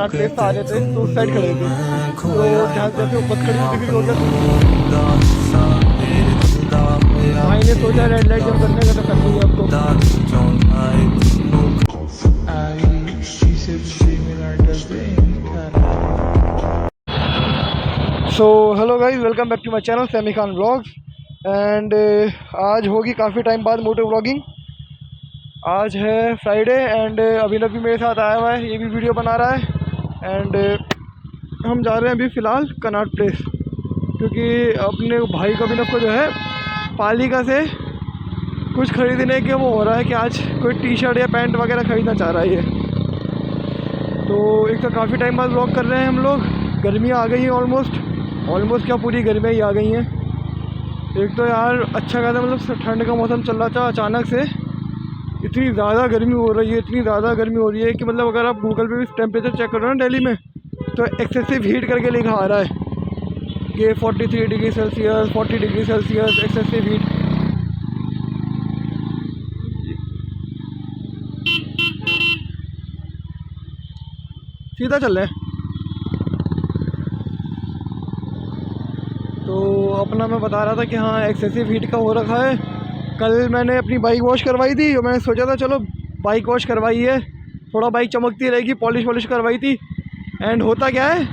Place आ रहे थे तो उस साइड खड़े थे, तो जहाँ जैसे वो बस खड़ी हुई हो गया, भाई ने सोचा रेड लाइट जब करने का तो कर देंगे अब तो। So hello guys, welcome back to my channel Sammy Khan vlogs. एंड आज होगी काफ़ी टाइम बाद मोटो व्लॉगिंग। आज है फ्राइडे एंड अभिनव भी मेरे साथ आया हुआ है, ये भी वीडियो बना रहा है। एंड हम जा रहे हैं अभी फ़िलहाल कनॉट प्लेस, क्योंकि अपने भाई को अभिनव को जो है पालिका से कुछ ख़रीदने के वो हो रहा है कि आज कोई टी शर्ट या पैंट वगैरह ख़रीदना चाह रहा है ये। तो एक तो काफ़ी टाइम बाद व्लॉग कर रहे हैं हम लोग। गर्मियाँ आ गई हैं ऑलमोस्ट क्या पूरी गर्मियाँ ही आ गई हैं। एक तो यार अच्छा खासा मतलब ठंड का मौसम चल रहा था, अचानक से इतनी ज़्यादा गर्मी हो रही है, इतनी ज़्यादा गर्मी हो रही है कि मतलब अगर आप गूगल पे भी टेम्परेचर चेक करो ना दिल्ली में, तो एक्सेसिव हीट करके लिखा आ रहा है कि 43 degree Celsius 40 degree Celsius excessive heat. सीधा चल रहे हैं। तो अपना मैं बता रहा था कि हाँ एक्सेसिव हीट का हो रखा है। कल मैंने अपनी बाइक वॉश करवाई थी और मैंने सोचा था चलो बाइक वॉश करवाई है, थोड़ा बाइक चमकती रहेगी, पॉलिश करवाई थी। एंड होता क्या है,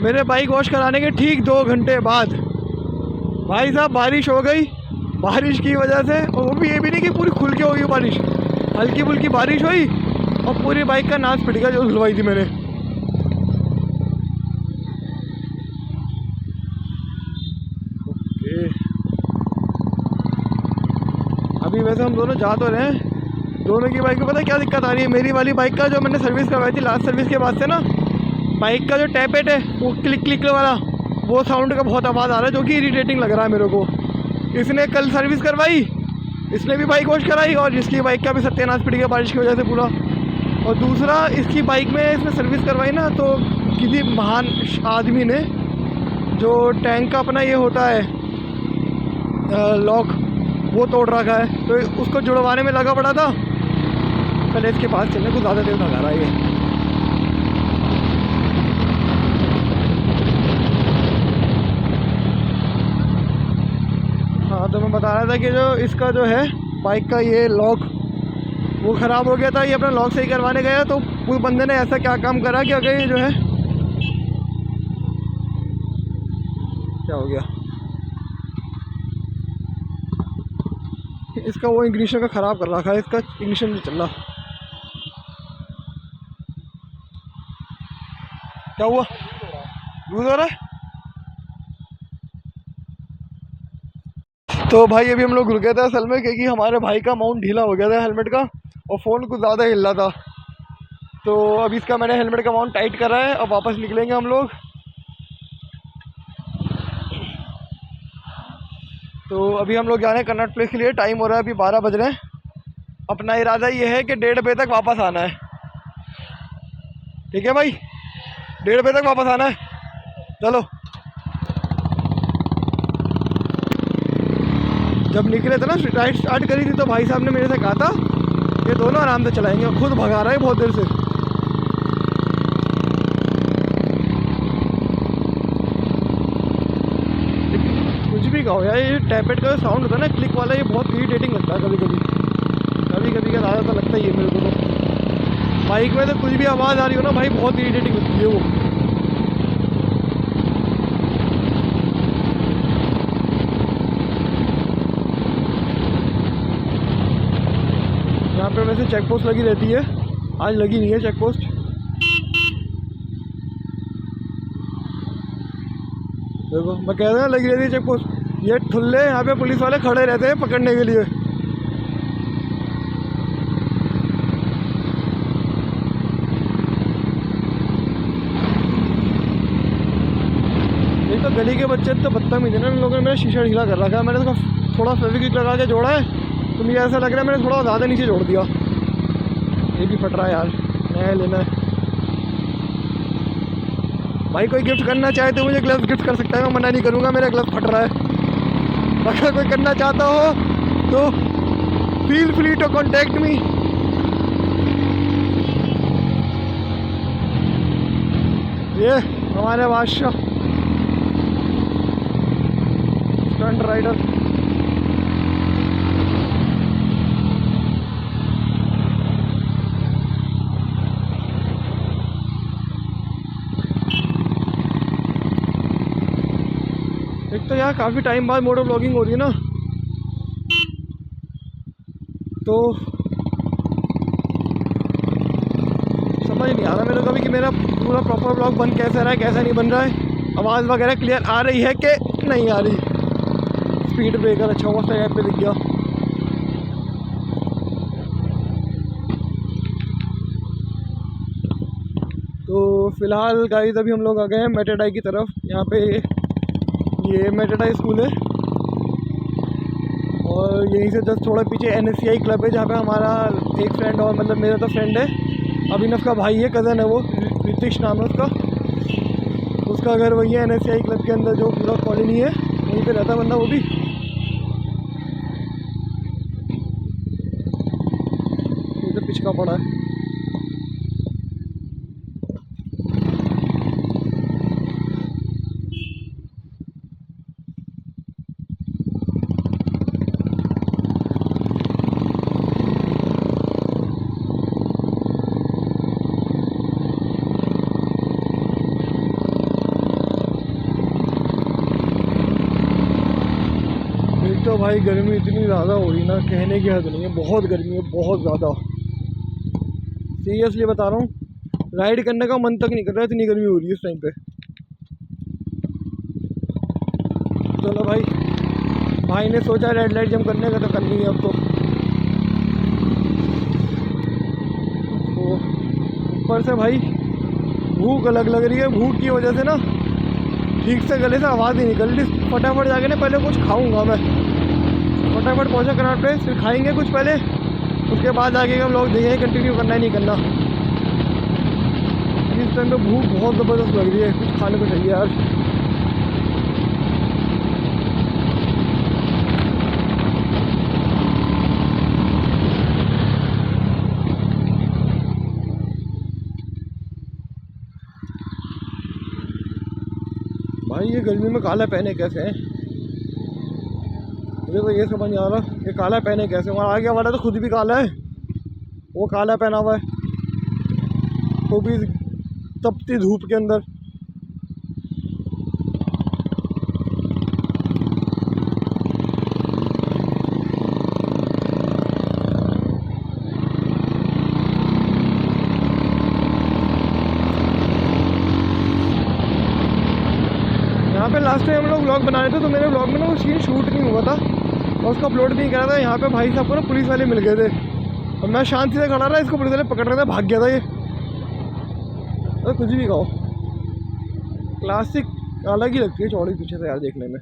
मेरे बाइक वॉश कराने के ठीक 2 घंटे बाद भाई साहब बारिश हो गई। बारिश की वजह से, और वो भी ये भी नहीं कि पूरी खुल के होगी बारिश, हल्की फुल्की बारिश हुई और पूरी बाइक का नाश पिट गया जो धुलवाई थी मैंने। अभी वैसे हम दोनों जा तो रहे हैं, दोनों की बाइक में पता है क्या दिक्कत आ रही है। मेरी वाली बाइक का जो मैंने सर्विस करवाई थी, लास्ट सर्विस के बाद से ना बाइक का जो टैपेट है वो क्लिक वाला वो साउंड का बहुत आवाज़ आ रहा है, जो कि इरिटेटिंग लग रहा है मेरे को। इसने कल सर्विस करवाई, इसने भी बाइक वॉश कराई और जिसकी बाइक का भी सत्यानाश पिट गया बारिश की वजह से पूरा। और दूसरा, इसकी बाइक में इसने सर्विस करवाई ना तो किसी महान आदमी ने जो टैंक का अपना ये होता है लॉक, वो तोड़ रखा है, तो उसको जुड़वाने में लगा पड़ा था। पहले इसके पास चलने को ज़्यादा देर लगा रहा है ये। हाँ, तो मैं बता रहा था कि जो इसका जो है बाइक का ये लॉक वो ख़राब हो गया था। ये अपना लॉक सही करवाने गया तो उस बंदे ने ऐसा क्या काम करा कि अगर ये जो है क्या हो गया, इसका वो इग्निशन का ख़राब कर रखा है, इसका इग्निशन नहीं चल रहा। क्या हुआ, लूज हो रहा है। तो भाई अभी हम लोग रुके थे असल में, क्योंकि हमारे भाई का माउंट ढीला हो गया था हेलमेट का और फ़ोन कुछ ज़्यादा हिल रहा था। तो अभी इसका मैंने हेलमेट का माउंट टाइट करा है, अब वापस निकलेंगे हम लोग। तो अभी हम लोग जा रहे हैं कनॉट प्लेस के लिए। टाइम हो रहा है अभी 12 बज रहे हैं। अपना इरादा ये है कि 1:30 बजे तक वापस आना है। ठीक है भाई, 1:30 बजे तक वापस आना है। चलो, जब निकले थे ना राइड स्टार्ट करी थी तो भाई साहब ने मेरे से कहा था ये दोनों आराम से चलाएंगे, खुद भगा रहा है बहुत देर से। कुछ भी कहो यार, ये टैपेट का जो साउंड होता है ना क्लिक वाला, ये बहुत इरिटेटिंग लगता है कभी कभी का ज़्यादा तो लगता ही है मेरे को। तो बाइक में तो कुछ भी आवाज़ आ रही हो ना भाई, बहुत इरिटेटिंग लगती है वो। यहाँ पे वैसे चेक पोस्ट लगी रहती है, आज लगी नहीं है चेक पोस्ट। देखो मैं कह रहा हूँ लगी रहती है चेक पोस्ट। ये ठुल्ले यहाँ पे पुलिस वाले खड़े रहते हैं पकड़ने के लिए। एक तो गली के बच्चे तो बदतमीज है ना, इन लोगों ने मेरा शीशा ढीला कर रखा है। मैंने तो थोड़ा फेविक्विक लगा के जोड़ा है, तो मुझे ऐसा लग रहा है मैंने थोड़ा ज़्यादा नीचे जोड़ दिया। ये भी फट रहा है यार, नया लेना है। भाई कोई गिफ्ट करना चाहे तो मुझे ग्लव्स गिफ्ट कर सकता है, मैं मना नहीं करूँगा। मेरा ग्लव्स फट रहा है, अगर कोई करना चाहता हो तो feel free to contact me. ये हमारे बादशाह स्टंट राइडर। एक तो यहाँ काफ़ी टाइम बाद मोटो ब्लॉगिंग हो रही है ना, तो समझ नहीं आ रहा मेरे को कभी कि मेरा पूरा प्रॉपर ब्लॉग बन कैसा रहा है, कैसा नहीं बन रहा है, आवाज़ वगैरह क्लियर आ रही है कि नहीं आ रही। स्पीड ब्रेकर अच्छा हुआ सा ऐप पे दिख गया। तो फ़िलहाल गाइस अभी हम लोग आ गए हैं मेटाडाई की तरफ। यहाँ पे ये मेटाडाई स्कूल है और यहीं से जस्ट थोड़ा पीछे NSCI क्लब है, जहाँ पे हमारा एक फ्रेंड और मतलब मेरा तो फ्रेंड है, अभिनव का भाई है, कज़न है वो, ऋतिश नाम है उसका घर वही है NSCI क्लब के अंदर जो पूरा कॉलोनी है, वहीं पे रहता बंदा वो भी। ये तो पिछका पड़ा है। तो भाई गर्मी इतनी ज़्यादा हो रही ना, कहने की हद नहीं है, बहुत गर्मी है, बहुत ज़्यादा। सीरियसली बता रहा हूँ, राइड करने का मन तक नहीं कर रहा है, इतनी गर्मी हो रही है इस टाइम पे। चलो भाई ने सोचा रेड लाइट जंप करने का, तो करनी है अब तो। ऊपर से भाई भूख अलग लग रही है, भूख की वजह से ना ठीक से गले से आवाज़ नहीं निकल रही। फटाफट जाके ना पहले कुछ खाऊंगा मैं, फटाफट पहुँचा कनाट पे, फिर खाएंगे कुछ पहले, उसके बाद आगे हम लोग देखेंगे कंटिन्यू करना है नहीं करना। इस टाइम पे भूख बहुत ज़बरदस्त लग रही है, कुछ खाने को चाहिए यार। भाई ये गर्मी में काला पहने कैसे हैं, मुझे तो ये समझ नहीं आ रहा, ये काला पहने कैसे। वहाँ आगे वाला तो खुद भी काला है, वो काला पहना हुआ है, वो भी तपती धूप के अंदर। यहाँ पे लास्ट टाइम हम लोग व्लॉग बना रहे थे, तो मेरे व्लॉग में ना वो सीन शूट नहीं हुआ था और उसका अपलोड नहीं करा था। यहाँ पे भाई साहब को ना पुलिस वाले मिल गए थे और मैं शांति से खड़ा रहा, इसको पुलिस वाले पकड़ रहे थे, भाग गया था ये। तो कुछ भी कहो, क्लासिक अलग ही लगती है चौड़ी पीछे से यार देखने में।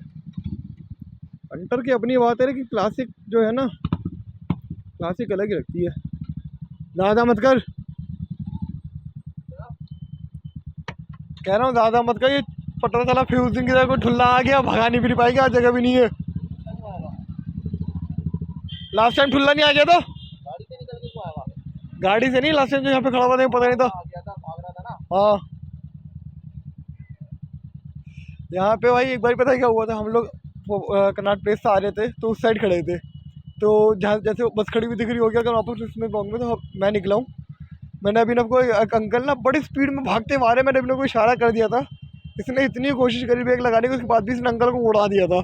अंटर की अपनी बात है कि क्लासिक जो है ना, क्लासिक अलग ही लगती है। ज़्यादा मत कर, कह रहा हूँ ज़्यादा मत कर, ये पता चला फ्यूजिंग की तरह कोई ठुल्ला आ गया, भगा नहीं फिर पाएगा, जगह भी नहीं है। लास्ट टाइम ठुल्ला नहीं आ गया था गाड़ी से नहीं, लास्ट टाइम जो यहाँ पे खड़ा हुआ था पता नहीं था। हाँ यहाँ पे भाई एक बार पता है क्या हुआ था, हम लोग कनाट प्लेस से आ रहे थे, तो उस साइड खड़े थे, तो जहाँ जैसे बस खड़ी हुई दिख रही होगी, अगर वापस उसमें पहुँच में, तो मैं निकला हूँ। मैंने अभिनव को, एक अंकल ना बड़ी स्पीड में भागते मारे, मैंने अभिनव को इशारा कर दिया था, इसने इतनी कोशिश करी ब्रेक लगाने की, उसके बाद भी इसने अंकल को उड़ा दिया था।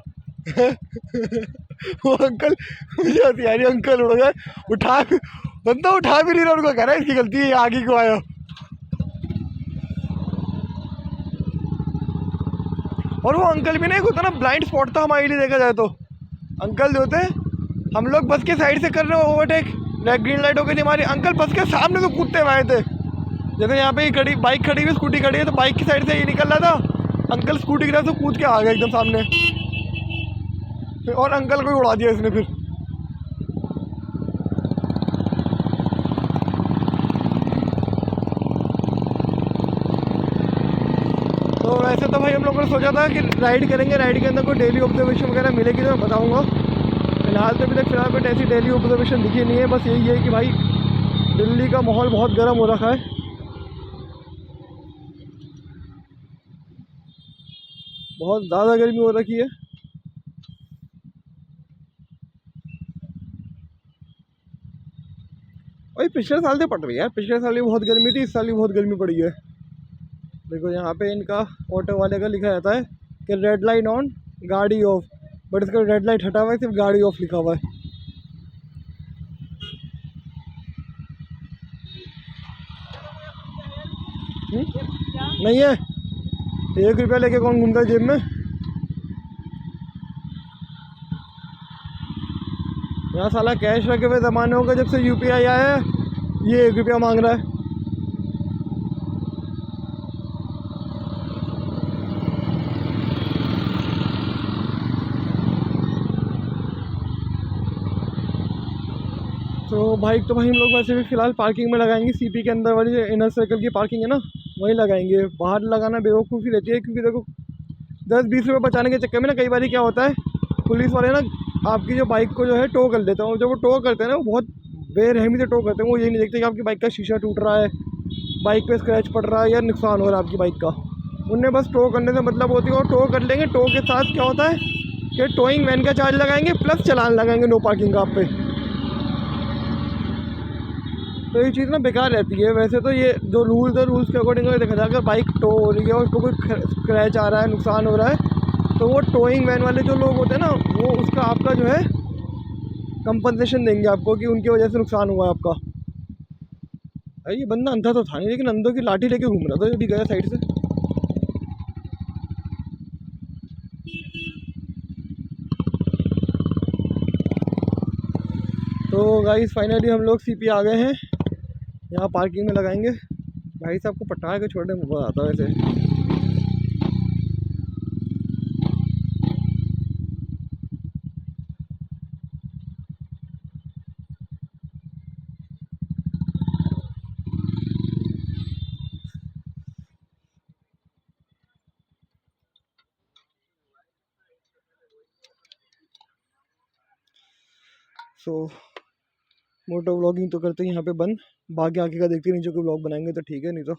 वो अंकल, मुझे हंसी आ रही, अंकल उड़ गए, बंदा उठा भी नहीं रहा, उनको कह रहा है इसकी गलती है, आगे क्यों आया। और वो अंकल भी नहीं होता ना, ब्लाइंड स्पॉट था हमारे लिए देखा जाए तो। अंकल जो थे, हम लोग बस के साइड से कर रहे हो ओवरटेक, ग्रीन लाइट हो गई थी हमारी, अंकल बस के सामने तो कूदते हुए आए थे। जैसे यहाँ पे खड़ी बाइक खड़ी हुई, स्कूटी खड़ी है, तो बाइक की साइड से ये निकल रहा था, अंकल स्कूटी की तरफ से कूद के आ गया एकदम सामने, और अंकल को ही उड़ा दिया इसने फिर। तो वैसे तो भाई हम लोगों ने सोचा था कि राइड करेंगे, राइड के अंदर कोई डेली ऑब्जर्वेशन वगैरह मिलेगी तो मैं बताऊँगा। फिलहाल तो अभी तक कोई ऐसी डेली ऑब्जर्वेशन दिखी नहीं है, बस यही है कि भाई दिल्ली का माहौल बहुत गर्म हो रखा है। बहुत ज़्यादा गर्मी हो रखी है। भाई पिछले साल से पड़ रही है यार, पिछले साल भी बहुत गर्मी थी, इस साल भी बहुत गर्मी पड़ी है। देखो यहाँ पे इनका ऑटो वाले का लिखा रहता है कि रेड लाइट ऑन गाड़ी ऑफ, बट इसका रेड लाइट हटा हुआ है, सिर्फ गाड़ी ऑफ लिखा हुआ है। नहीं है, 1 रुपया लेके कौन घूमता है जेब में। यहाँ साला कैश रखे हुए ज़माने होगा जब से यूपीआई आया है, ये 1 रुपया मांग रहा है। तो बाइक तो भाई हम लोग वैसे भी फ़िलहाल पार्किंग में लगाएंगे, सीपी के अंदर वाली जो इनर सर्कल की पार्किंग है ना, वहीं लगाएंगे। बाहर लगाना बेवकूफ़ी रहती है, क्योंकि देखो 10-20 रुपये बचाने के चक्कर में ना कई बार क्या होता है, पुलिस वाले ना आपकी जो बाइक को जो है टो कर देते हैं। और जब वो टो करते हैं ना, वो बहुत बेरहमी से टो करते हैं। वो ये नहीं देखते कि आपकी बाइक का शीशा टूट रहा है, बाइक पे स्क्रैच पड़ रहा है या नुकसान हो रहा है आपकी बाइक का। उन्हें बस टो करने से मतलब होती है, और टो कर लेंगे। टो के साथ क्या होता है कि टोइंग वैन का चार्ज लगाएंगे प्लस चालान लगाएंगे नो पार्किंग का आप पे। तो ये चीज़ ना बेकार रहती है। वैसे तो ये जो रूल्स है, रूल्स के अकॉर्डिंग अगर देखा जाए, अगर बाइक टो हो रही है और उसको कोई स्क्रैच आ रहा है, नुकसान हो रहा है, तो वो टोइंग वैन वाले जो लोग होते हैं ना, वो उसका आपका जो है कंपनसेशन देंगे आपको, कि उनकी वजह से नुकसान हुआ है आपका। अरे ये बंदा अंधा तो था नहीं, लेकिन अंधों की लाठी लेके घूम रहा था जब भी गया साइड से। तो गाइस फाइनली हम लोग सीपी आ गए हैं, यहाँ पार्किंग में लगाएंगे। भाई साहब को पटा के छोड़ने में मज़ा आता है वैसे। सो मोटो व्लॉगिंग तो करते हैं यहाँ पे बंद, बाकी आगे का देखते हैं, नीचे कोई व्लॉग बनाएंगे तो ठीक है, नहीं तो